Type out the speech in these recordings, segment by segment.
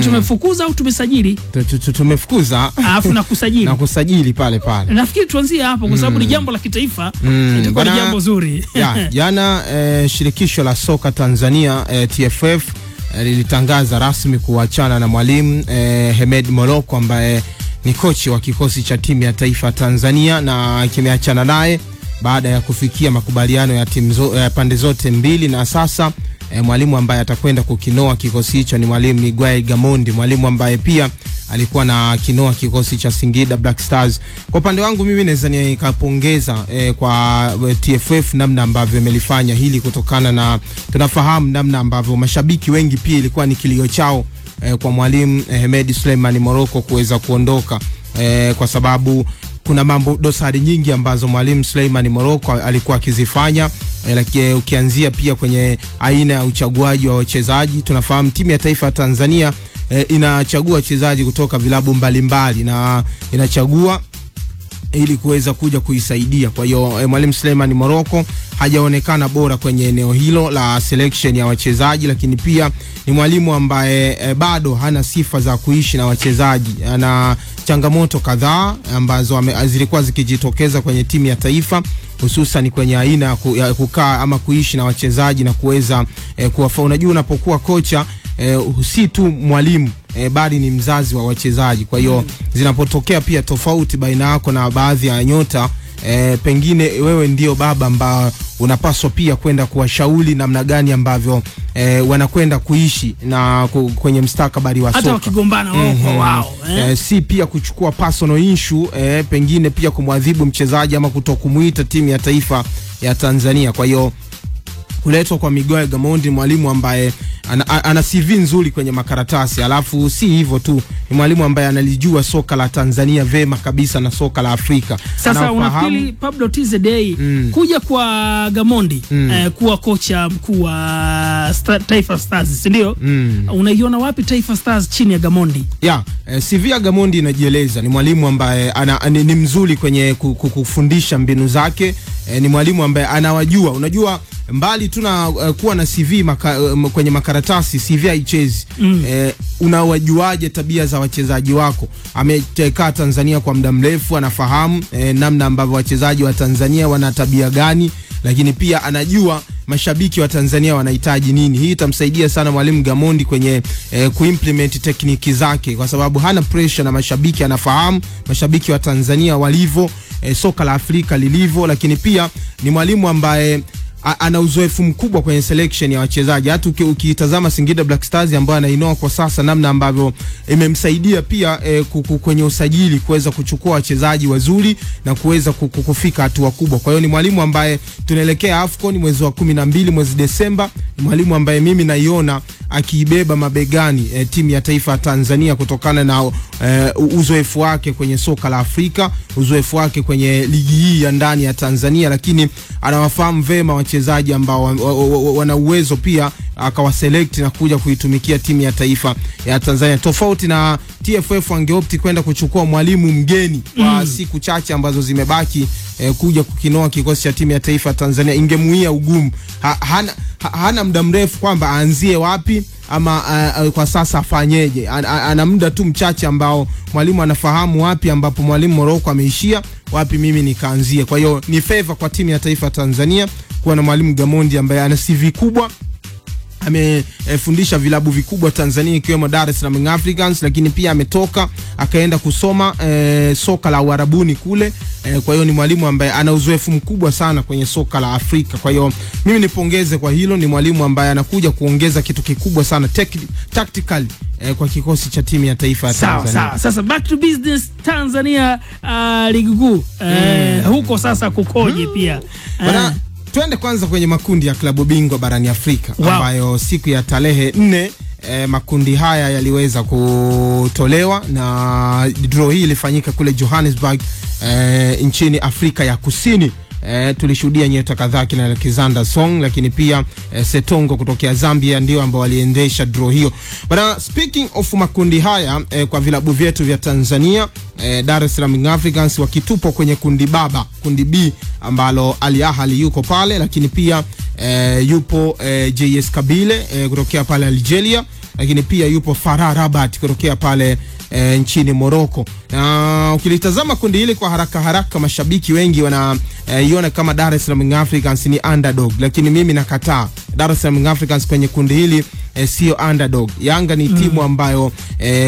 tumefukuza au tumesajili? Tumefukuza alafu na kusajili. Na kusajili pale. Nafikiri tuanzie hapo kwa sababu ni jambo la kitaifa, itakuwa ni jambo zuri. Jana shirikisho la soka Tanzania TFF lilitangaza rasmi kuachana na mwalimu Hemed Morocco ambaye ni kochi wa kikosi cha timu ya taifa Tanzania, na kimeachana naye baada ya kufikia makubaliano ya pande zote mbili. Na sasa mwalimu ambaye atakwenda kukinoa kikosi hicho ni mwalimu Miguel Gamondi, mwalimu ambaye pia alikuwa na kinoa kikosi cha Singida Black Stars. Kwa upande wangu mimi naweza nikapongeza kwa TFF namna ambavyo imelifanya hili, kutokana na tunafahamu namna ambavyo mashabiki wengi pia ilikuwa ni kilio chao kwa mwalimu Hemed Suleiman Morocco kuweza kuondoka, kwa sababu kuna mambo dosari nyingi ambazo mwalimu Suleiman Morocco alikuwa akizifanya, lakini ukianzia pia kwenye aina ya uchaguaji wa wachezaji. Tunafahamu timu ya taifa ya Tanzania inachagua wachezaji kutoka vilabu mbalimbali na inachagua ili kuweza kuja kuisaidia. Kwa hiyo mwalimu Suleiman Morocco hajaonekana bora kwenye eneo hilo la selection ya wachezaji, lakini pia ni mwalimu ambaye bado hana sifa za kuishi na wachezaji. Ana changamoto kadhaa ambazo zilikuwa zikijitokeza kwenye timu ya taifa, hususan kwenye aina ya kukaa ama kuishi na wachezaji na kuweza kuwafaa. Unajua, unapokuwa kocha si tu mwalimu bali ni mzazi wa wachezaji. Kwa hiyo zinapotokea pia tofauti baina yako na baadhi ya nyota, pengine wewe ndio baba ambao unapaswa pia kwenda kuwashauri namna gani ambavyo wanakwenda kuishi na kwenye mstakabali wa soka, hata wakigombana wao kwa wao. Si pia kuchukua personal issue, pengine pia kumwadhibu mchezaji ama kutokumuita timu ya taifa ya Tanzania. Kwa hiyo kuletwa kwa Miguel Gamondi, mwalimu ambaye ana CV nzuri kwenye makaratasi, alafu si hivyo tu, ni mwalimu ambaye analijua soka la Tanzania vema kabisa na soka la Afrika. Sasa unafikiri Pablo TZD kuja kwa Gamondi kuwa kocha mkuu wa Taifa Stars, si ndio? Unaiona wapi Taifa Stars chini ya Gamondi? CV ya Gamondi inajieleza. Ni mwalimu ambaye ni mzuri kwenye kufundisha mbinu zake, ni mwalimu ambaye anawajua. Unajua, mbali tuna kuwa na CV kwenye makaratasi, CV haichezi. Unawajuaje tabia za wachezaji wako? Amekaa Tanzania kwa muda mrefu, anafahamu namna ambavyo wachezaji wa Tanzania wana tabia gani, lakini pia anajua mashabiki wa Tanzania wanahitaji nini. Hii itamsaidia sana mwalimu Gamondi kwenye kuimplement tekniki zake, kwa sababu hana pressure na mashabiki. Anafahamu mashabiki wa Tanzania walivyo, soka la Afrika lilivyo, lakini pia ni mwalimu ambaye ana uzoefu mkubwa kwenye selection ya wachezaji. Hata ukitazama Singida Black Stars ambayo anainoa kwa sasa, namna ambavyo imemsaidia pia kwenye usajili kuweza kuchukua wachezaji wazuri na kuweza kufika hatua kubwa. Kwa hiyo ni mwalimu ambaye tunaelekea AFCON mwezi wa 12 mwezi Desemba. Ni mwalimu ambaye mimi naiona akiibeba mabegani timu ya taifa ya Tanzania, kutokana na uzoefu wake kwenye soka la Afrika, uzoefu wake kwenye ligi hii ya ndani ya Tanzania, lakini anawafahamu vema wachezaji ambao wana uwezo pia akawaselect na kuja kuitumikia timu ya taifa ya Tanzania. Tofauti na TFF wangeopti kwenda kuchukua mwalimu mgeni kwa siku chache ambazo zimebaki kuja kukinoa kikosi cha timu ya taifa Tanzania, ingemuia ugumu. Hana muda mrefu kwamba aanzie wapi ama kwa sasa afanyeje. Ana muda tu mchache ambao mwalimu anafahamu wapi ambapo mwalimu Morocco ameishia, wapi mimi nikaanzie. Kwa hiyo ni favor kwa timu ya taifa Tanzania kuwa na mwalimu Gamondi ambaye ana CV kubwa. Amefundisha vilabu vikubwa Tanzania ikiwemo Dar es Salaam Africans, lakini pia ametoka akaenda kusoma soka la Uarabuni kule. Kwa hiyo ni mwalimu ambaye ana uzoefu mkubwa sana kwenye soka la Afrika. Kwa hiyo mimi nipongeze kwa hilo. Ni mwalimu ambaye anakuja kuongeza kitu kikubwa sana tactically kwa kikosi cha timu ya taifa ya Tanzania. Sawa. Sasa back to business. Tanzania ligi kuu huko sasa kukoje pia? Bana, tuende kwanza kwenye makundi ya klabu bingwa barani Afrika, ambayo siku ya tarehe 4 makundi haya yaliweza kutolewa, na draw hii ilifanyika kule Johannesburg nchini Afrika ya Kusini. Tulishuhudia nyota kadhaa kina Alexander Song, lakini pia Setongo kutokea Zambia ndio ambao waliendesha draw hiyo. But speaking of makundi haya, kwa vilabu vyetu vya Tanzania, Dar es Salaam Africans wakitupo kwenye kundi baba, kundi B, ambalo Al Ahly yuko pale, lakini pia yupo JS Kabile kutokea pale Algeria, lakini pia yupo FAR Rabat kutokea pale nchini Morocco. Na ukilitazama kundi hili kwa haraka mashabiki wengi wanaiona kama Dar es Salaam Africans ni underdog, lakini mimi nakataa. Dar es Salaam Africans kwenye kundi hili sio underdog. Yanga ni timu ambayo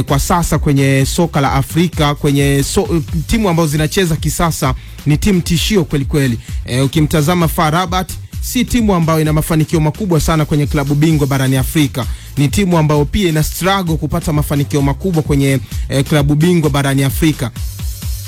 kwa sasa kwenye soka la Afrika, kwenye timu ambazo zinacheza kisasa, ni timu tishio kweli kweli. Ukimtazama FAR Rabat si timu ambayo ina mafanikio makubwa sana kwenye klabu bingwa barani Afrika. Ni timu ambayo pia ina struggle kupata mafanikio makubwa kwenye klabu bingwa barani Afrika.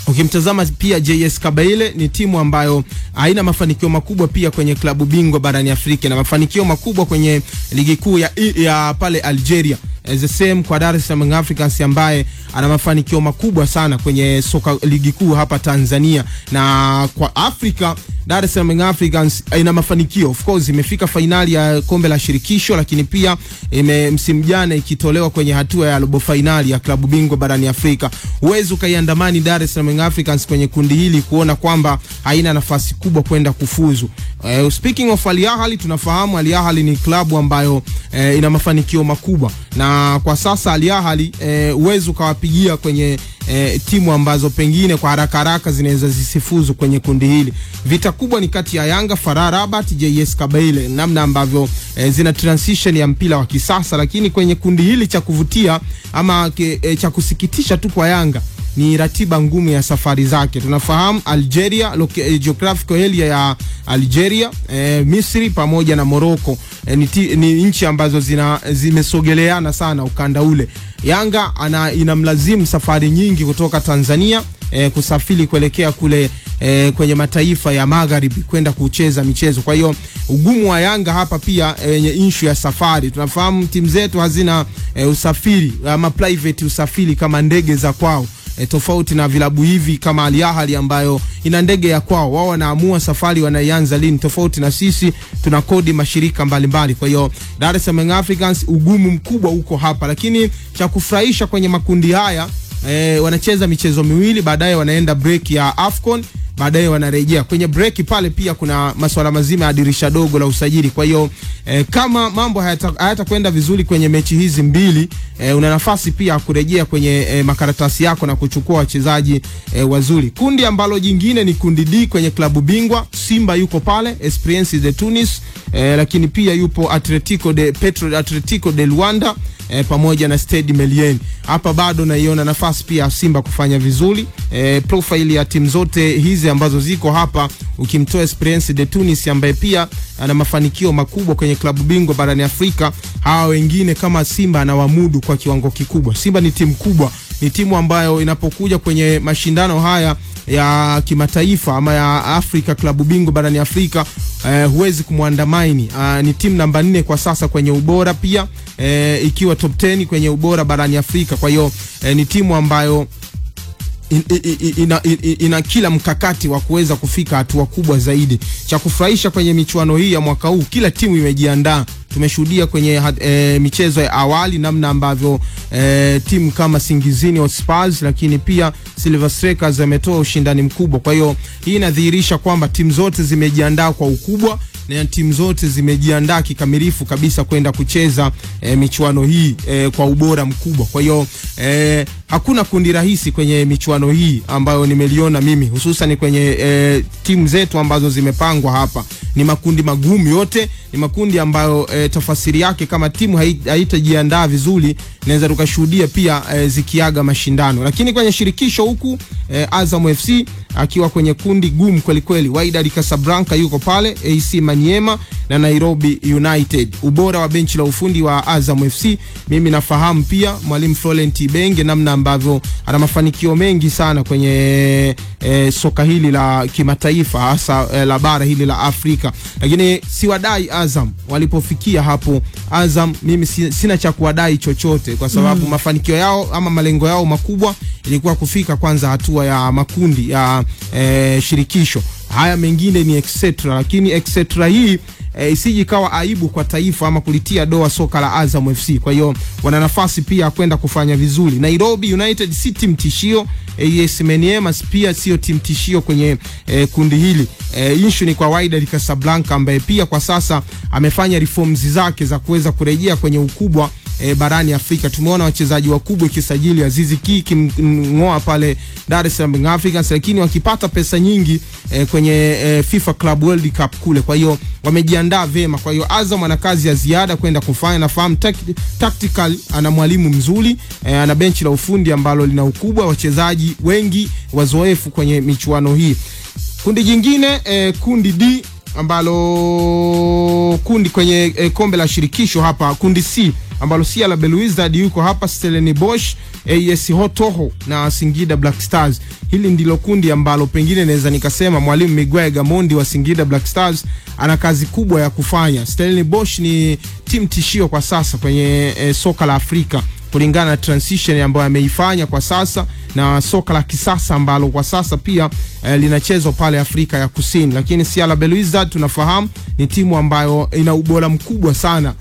Ukimtazama pia JS Kabylie ni timu ambayo haina mafanikio makubwa pia kwenye klabu bingwa barani Afrika, na mafanikio makubwa kwenye ligi kuu ya pale Algeria. The same kwa Dar es Salaam Africans ambaye ana mafanikio makubwa sana kwenye soka ligi kuu hapa Tanzania. Na kwa Afrika, Dar es Salaam Africans ina mafanikio, of course imefika finali ya kombe la shirikisho, lakini pia msimu jana ikitolewa kwenye hatua ya robo finali ya klabu bingwa barani Afrika. Uwezo kaiandamani Dar es Salaam Africans kwenye kundi hili kuona kwamba haina nafasi kubwa kwenda kufuzu. Speaking of Al Ahly, tunafahamu Al Ahly ni klabu ambayo ina mafanikio makubwa, na kwa sasa Al Ahly uwezo kawapigia kwenye timu ambazo pengine kwa haraka zinaweza zisifuzu kwenye kundi hili. Vita kubwa ni kati ya Yanga, FAR Rabat, JS Kabylie, namna ambavyo zina transition ya mpira wa kisasa. Lakini kwenye kundi hili cha kuvutia ama cha kusikitisha tu kwa Yanga ni ratiba ngumu ya safari zake. Tunafahamu Algeria, geographical area ya Algeria, Misri pamoja na Morocco ni nchi ambazo zimesogeleana sana ukanda ule. Yanga inamlazimu safari nyingi kutoka Tanzania kusafiri kuelekea kule kwenye mataifa ya magharibi kwenda kucheza michezo. Kwa hiyo ugumu wa Yanga hapa pia yenye issue ya safari. Tunafahamu timu zetu hazina usafiri ama private usafiri kama ndege za kwao. Tofauti na vilabu hivi kama Al Ahly ambayo ina ndege ya kwao, wao wanaamua safari wanaianza lini. Tofauti na sisi tuna kodi mashirika mbalimbali. Kwa hiyo Dar es Salaam Africans ugumu mkubwa uko hapa, lakini cha kufurahisha kwenye makundi haya wanacheza michezo miwili, baadaye wanaenda break ya AFCON, baadaye wanarejea. Kwenye break pale pia kuna masuala mazima ya dirisha dogo la usajili. Kwa hiyo kama mambo hayatakwenda vizuri kwenye mechi hizi mbili, una nafasi pia kurejea kwenye makaratasi yako na kuchukua wachezaji wazuri. Kundi ambalo jingine ni kundi D kwenye klabu bingwa. Simba yuko pale, Esperance de Tunis, lakini pia yupo Atletico de Luanda pamoja na Stade Malien. Hapa bado naiona nafasi pia Simba kufanya vizuri. Profile ya timu zote hizi ambazo ziko hapa, ukimtoa Esperance de Tunis ambaye pia ana mafanikio makubwa kwenye klabu bingwa barani Afrika, hawa wengine kama Simba anawamudu kwa kiwango kikubwa. Simba ni timu kubwa, ni timu ambayo inapokuja kwenye mashindano haya ya kimataifa ama ya Afrika, klabu bingwa barani Afrika, huwezi kumwandamaini. Ni timu namba 4 kwa sasa kwenye ubora pia, ikiwa top 10 kwenye ubora barani Afrika. Kwa hiyo ni timu ambayo ina kila mkakati wa kuweza kufika hatua kubwa zaidi. Cha kufurahisha kwenye michuano hii ya mwaka huu, kila timu imejiandaa. Tumeshuhudia kwenye michezo ya awali namna ambavyo timu kama Singizini Hotspurs lakini pia Silver Strikers ametoa ushindani mkubwa. Kwa hiyo hii inadhihirisha kwamba timu zote zimejiandaa kwa ukubwa na timu zote zimejiandaa kikamilifu kabisa kwenda kucheza michuano hii kwa ubora mkubwa. Kwa hiyo hakuna kundi rahisi kwenye michuano hii ambayo nimeliona mimi, hususan kwenye timu zetu ambazo zimepangwa hapa. Ni makundi magumu yote, ni makundi ambayo tafasiri yake kama timu haitajiandaa vizuri naweza tukashuhudia pia zikiaga mashindano. Lakini kwenye shirikisho huku Azam FC akiwa kwenye kundi gumu kweli kweli. Wydad Casablanca yuko pale, AC Maniema na Nairobi United. Ubora wa benchi la ufundi wa Azam FC, mimi nafahamu pia mwalimu Florent Ibenge namna ambavyo ana mafanikio mengi sana kwenye soka hili la kimataifa, hasa la bara hili la Afrika. Lakini siwadai Azam walipofikia hapo. Azam mimi sina cha kuwadai chochote kwa sababu mafanikio yao ama malengo yao makubwa ilikuwa kufika kwanza hatua ya makundi ya shirikisho. Haya mengine ni etc. Lakini etc hii isiji kawa aibu kwa taifa ama kulitia doa soka la Azam FC. Kwa hiyo wana nafasi pia kwenda kufanya vizuri. Nairobi United si team tishio, AS Maniema pia sio team tishio kwenye kundi hili. Issue ni kwa Wydad Casablanca ambaye pia kwa sasa amefanya reforms zake za kuweza kurejea kwenye ukubwa barani Afrika. Tumeona wachezaji wakubwa kisajili Azizi Ki kimngoa pale Dar es Salaam Africans, lakini wakipata pesa nyingi kwenye FIFA Club World Cup kule. Kwa hiyo wamejiandaa vema. Kwa hiyo Azam ana kazi ya ziada kwenda kufanya. Nafahamu tactical ana mwalimu mzuri, ana benchi la ufundi ambalo lina ukubwa, wachezaji wengi wazoefu kwenye michuano hii. Kundi jingine kundi D ambalo kundi kwenye kombe la shirikisho hapa, kundi C ambalo CR Belouizdad yuko hapa, Stellenbosch, AS Hotoho na Singida Black Stars. Hili ndilo kundi ambalo pengine naweza nikasema mwalimu Miguel Gamondi wa Singida Black Stars ana kazi kubwa ya kufanya. Stellenbosch ni timu tishio kwa sasa kwenye soka la Afrika kulingana na transition ambayo ameifanya kwa sasa na soka la kisasa ambalo kwa sasa pia linachezwa pale Afrika ya Kusini. Lakini CR Belouizdad tunafahamu ni timu ambayo ina ubora mkubwa sana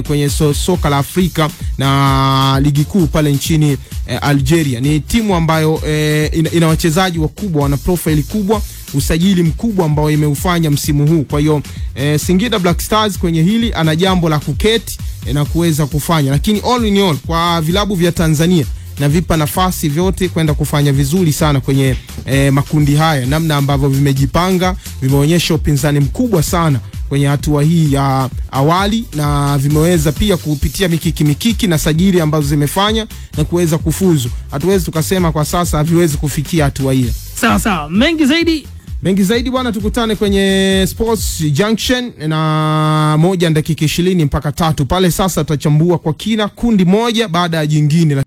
kwenye soka la Afrika na ligi kuu pale nchini Algeria. Ni timu ambayo ina wachezaji wakubwa, wana profile kubwa, usajili mkubwa ambao imeufanya msimu huu. Kwa hiyo Singida Black Stars kwenye hili ana jambo la kuketi na kuweza kufanya. Lakini all in all kwa vilabu vya Tanzania na vipa nafasi vyote kwenda kufanya vizuri sana kwenye makundi haya. Namna ambavyo vimejipanga vimeonyesha upinzani mkubwa sana kwenye hatua hii ya awali, na vimeweza pia kupitia mikiki na sajili ambazo zimefanya na kuweza kufuzu. Hatuwezi tukasema kwa sasa haviwezi kufikia hatua hii. Sawa. Mengi zaidi bwana, tukutane kwenye Sports Junction na 1 dakika 20 mpaka 3 pale. Sasa tutachambua kwa kina kundi moja baada ya jingine.